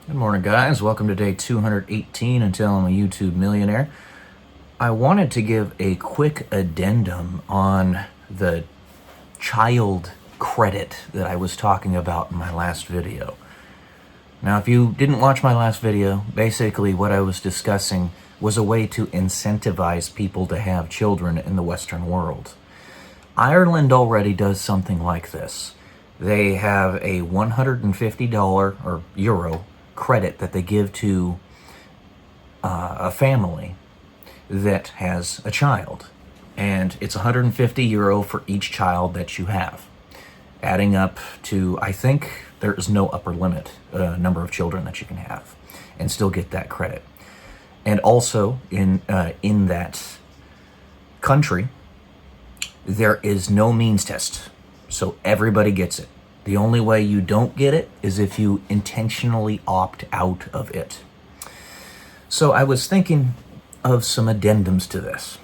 Good morning, guys. Welcome to day 218 until I'm a YouTube millionaire. I wanted to give a quick addendum on the child credit that I was talking about in my last video. Now, if you didn't watch my last video, basically what I was discussing was a way to incentivize people to have children in the Western world. Ireland already does something like this. They have a $150 or euro credit that they give to a family that has a child, and it's 150 euro for each child that you have, adding up to, I think there is no upper limit number of children that you can have and still get that credit. And also in that country there is no means test, so everybody gets it. The only way you don't get it is if you intentionally opt out of it. So I was thinking of some addendums to this.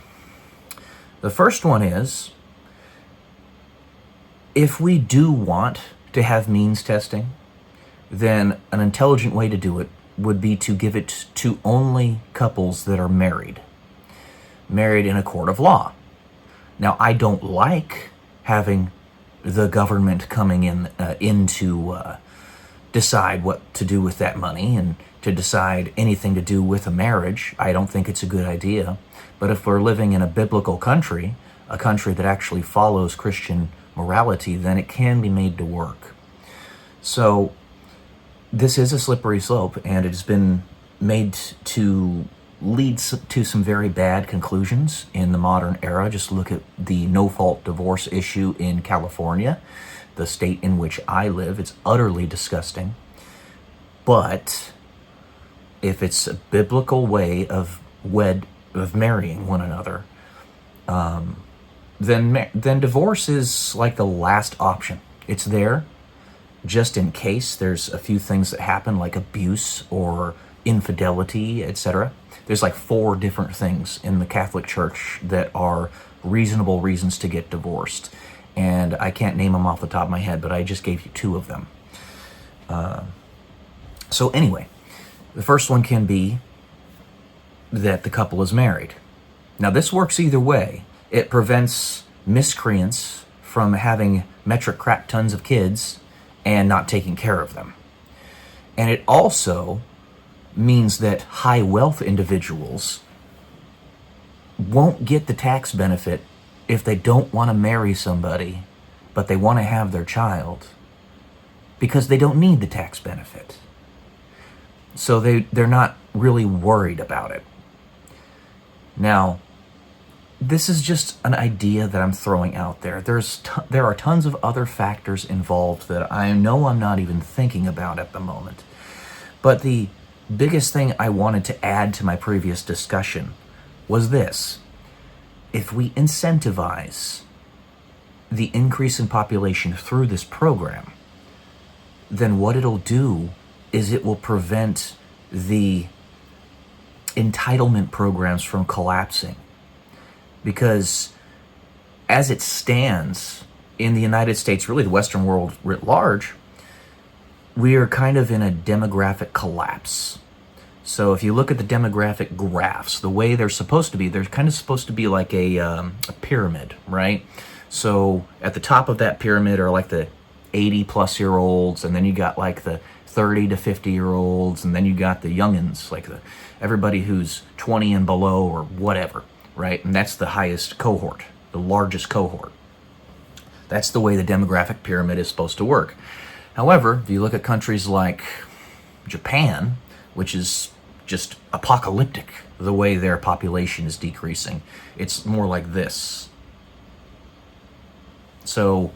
The first one is, if we do want to have means testing, then an intelligent way to do it would be to give it to only couples that are married in a court of law. Now, I don't like having the government coming in to decide what to do with that money and to decide anything to do with a marriage. I don't think it's a good idea. But if we're living in a biblical country, a country that actually follows Christian morality, then it can be made to work. So this is a slippery slope, and it's been made to lead to some very bad conclusions in the modern era. Just look at the no-fault divorce issue in California, the state in which I live. It's utterly disgusting. But if it's a biblical way of marrying one another, then divorce is like the last option. It's there just in case there's a few things that happen, like abuse or infidelity, etc. There's like 4 different things in the Catholic Church that are reasonable reasons to get divorced. And I can't name them off the top of my head, but I just gave you 2 of them. So anyway, the first one can be that the couple is married. Now, this works either way. It prevents miscreants from having metric crap tons of kids and not taking care of them. And it also means that high wealth individuals won't get the tax benefit if they don't want to marry somebody, but they want to have their child, because they don't need the tax benefit. So they're not really worried about it. Now, this is just an idea that I'm throwing out there. There are tons of other factors involved that I know I'm not even thinking about at the moment. But the biggest thing I wanted to add to my previous discussion was this. If we incentivize the increase in population through this program, then what it'll do is it will prevent the entitlement programs from collapsing. Because as it stands in the United States, really the Western world writ large, we are kind of in a demographic collapse. So if you look at the demographic graphs, the way they're supposed to be, they're kind of supposed to be like a pyramid, right? So at the top of that pyramid are like the 80-plus-year-olds, and then you got like the 30 to 50-year-olds, and then you got the youngins, like everybody who's 20 and below or whatever, right? And that's the highest cohort, the largest cohort. That's the way the demographic pyramid is supposed to work. However, if you look at countries like Japan, which is just apocalyptic, the way their population is decreasing, it's more like this. So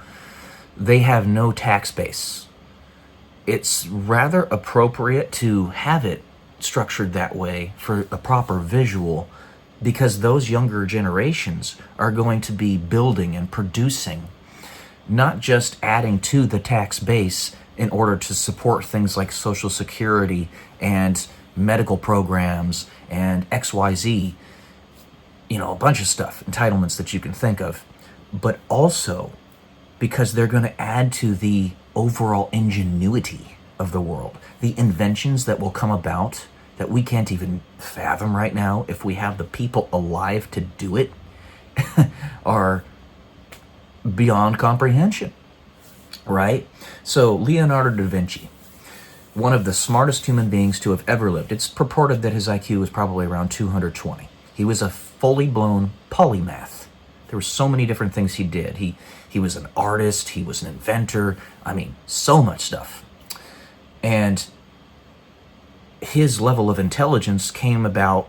they have no tax base. It's rather appropriate to have it structured that way for a proper visual, because those younger generations are going to be building and producing, not just adding to the tax base in order to support things like Social Security and medical programs and XYZ, a bunch of stuff, entitlements that you can think of, but also because they're going to add to the overall ingenuity of the world, the inventions that will come about that we can't even fathom right now if we have the people alive to do it, are beyond comprehension, right? So Leonardo da Vinci, one of the smartest human beings to have ever lived. It's purported that his IQ was probably around 220. He was a fully blown polymath. There were so many different things he did. He was an artist, he was an inventor, I mean, so much stuff. And his level of intelligence came about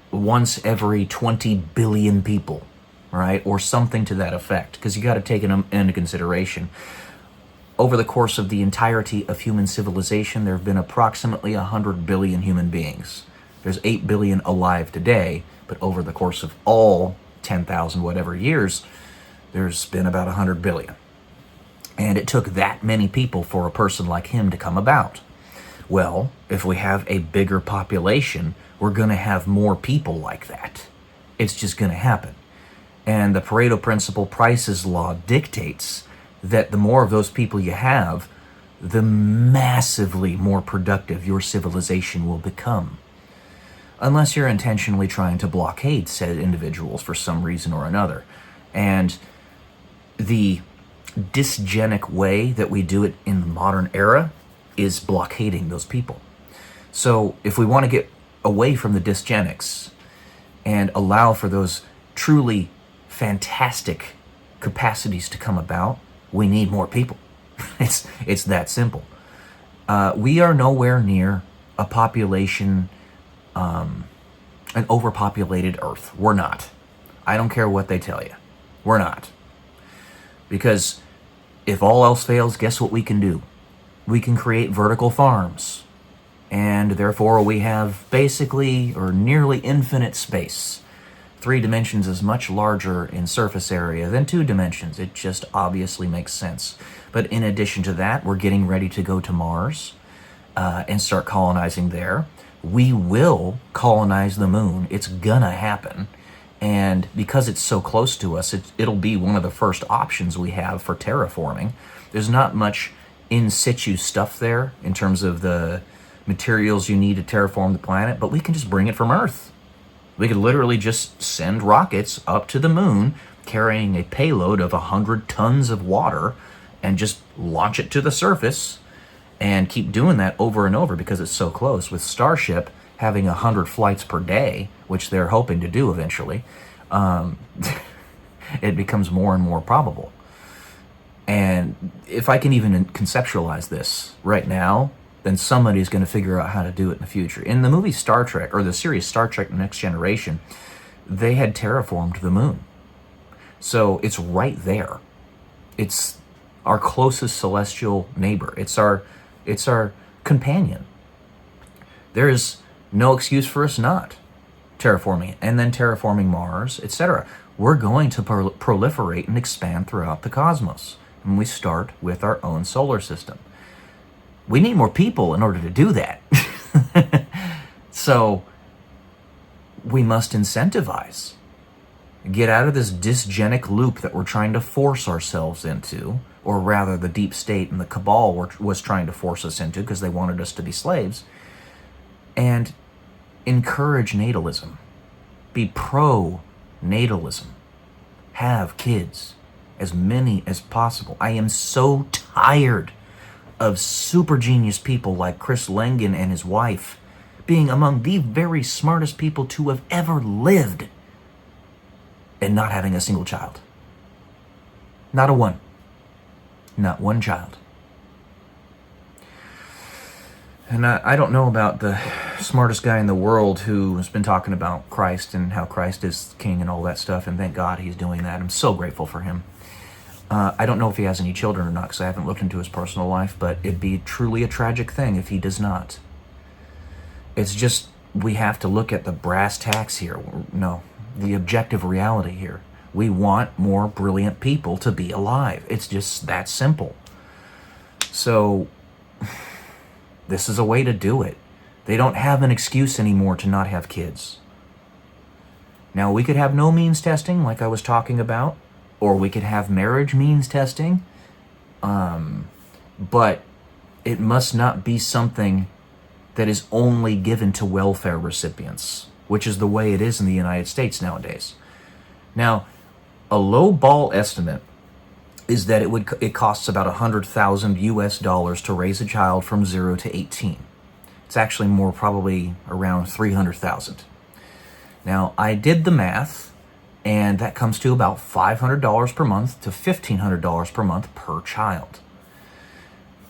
once every 20 billion people, right? Or something to that effect, because you got to take it into consideration. Over the course of the entirety of human civilization, there have been approximately 100 billion human beings. There's 8 billion alive today, but over the course of all 10,000 whatever years, there's been about 100 billion. And it took that many people for a person like him to come about. Well, if we have a bigger population, we're going to have more people like that. It's just going to happen. And the Pareto principle, Price's law, dictates that the more of those people you have, the massively more productive your civilization will become. Unless you're intentionally trying to blockade said individuals for some reason or another. And the dysgenic way that we do it in the modern era is blockading those people. So if we want to get away from the dysgenics and allow for those truly fantastic capacities to come about, we need more people. It's that simple. We are nowhere near a population, an overpopulated Earth. We're not. I don't care what they tell you. We're not. Because if all else fails, guess what we can do? We can create vertical farms. And therefore we have basically or nearly infinite space. 3 dimensions is much larger in surface area than 2 dimensions. It just obviously makes sense. But in addition to that, we're getting ready to go to Mars and start colonizing there. We will colonize the moon. It's gonna happen. And because it's so close to us, it'll be one of the first options we have for terraforming. There's not much in situ stuff there in terms of the materials you need to terraform the planet, but we can just bring it from Earth. We could literally just send rockets up to the moon carrying a payload of 100 tons of water and just launch it to the surface and keep doing that over and over because it's so close. With Starship having 100 flights per day, which they're hoping to do eventually, it becomes more and more probable. And if I can even conceptualize this right now, then somebody's going to figure out how to do it in the future. In the movie Star Trek, or the series Star Trek Next Generation, they had terraformed the moon. So it's right there. It's our closest celestial neighbor. It's our companion. There is no excuse for us not terraforming it, and then terraforming Mars, etc. We're going to proliferate and expand throughout the cosmos. And we start with our own solar system. We need more people in order to do that. So we must incentivize. Get out of this dysgenic loop that we're trying to force ourselves into, or rather the deep state and the cabal was trying to force us into because they wanted us to be slaves, and encourage natalism. Be pro-natalism. Have kids. As many as possible. I am so tired of super genius people like Chris Langan and his wife being among the very smartest people to have ever lived and not having a single child. Not a one. Not one child. And I don't know about the smartest guy in the world who has been talking about Christ and how Christ is king and all that stuff, and thank God he's doing that. I'm so grateful for him. I don't know if he has any children or not because I haven't looked into his personal life, but it'd be truly a tragic thing if he does not. It's just, we have to look at the brass tacks here. No, the objective reality here. We want more brilliant people to be alive. It's just that simple. So, this is a way to do it. They don't have an excuse anymore to not have kids. Now, we could have no means testing, like I was talking about, or we could have marriage means testing. But it must not be something that is only given to welfare recipients, which is the way it is in the United States nowadays. Now, a low ball estimate is that it costs about 100,000 US dollars to raise a child from 0 to 18. It's actually more, probably around 300,000. Now, I did the math, and that comes to about $500 per month to $1,500 per month per child.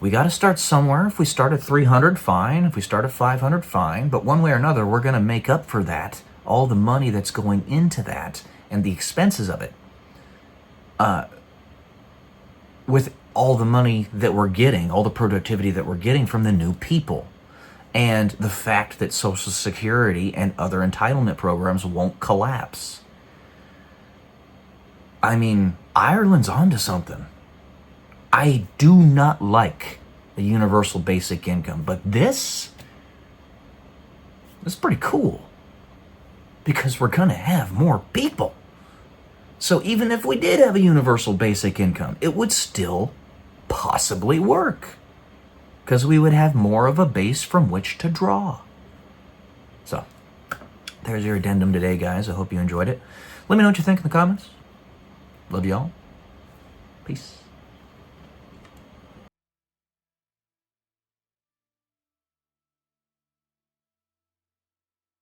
We got to start somewhere. If we start at 300, fine. If we start at 500, fine. But one way or another, we're going to make up for that, all the money that's going into that and the expenses of it, with all the money that we're getting, all the productivity that we're getting from the new people, and the fact that Social Security and other entitlement programs won't collapse. I mean, Ireland's onto something. I do not like a universal basic income, but this is pretty cool because we're going to have more people. So even if we did have a universal basic income, it would still possibly work because we would have more of a base from which to draw. So there's your addendum today, guys. I hope you enjoyed it. Let me know what you think in the comments. Love y'all. Peace.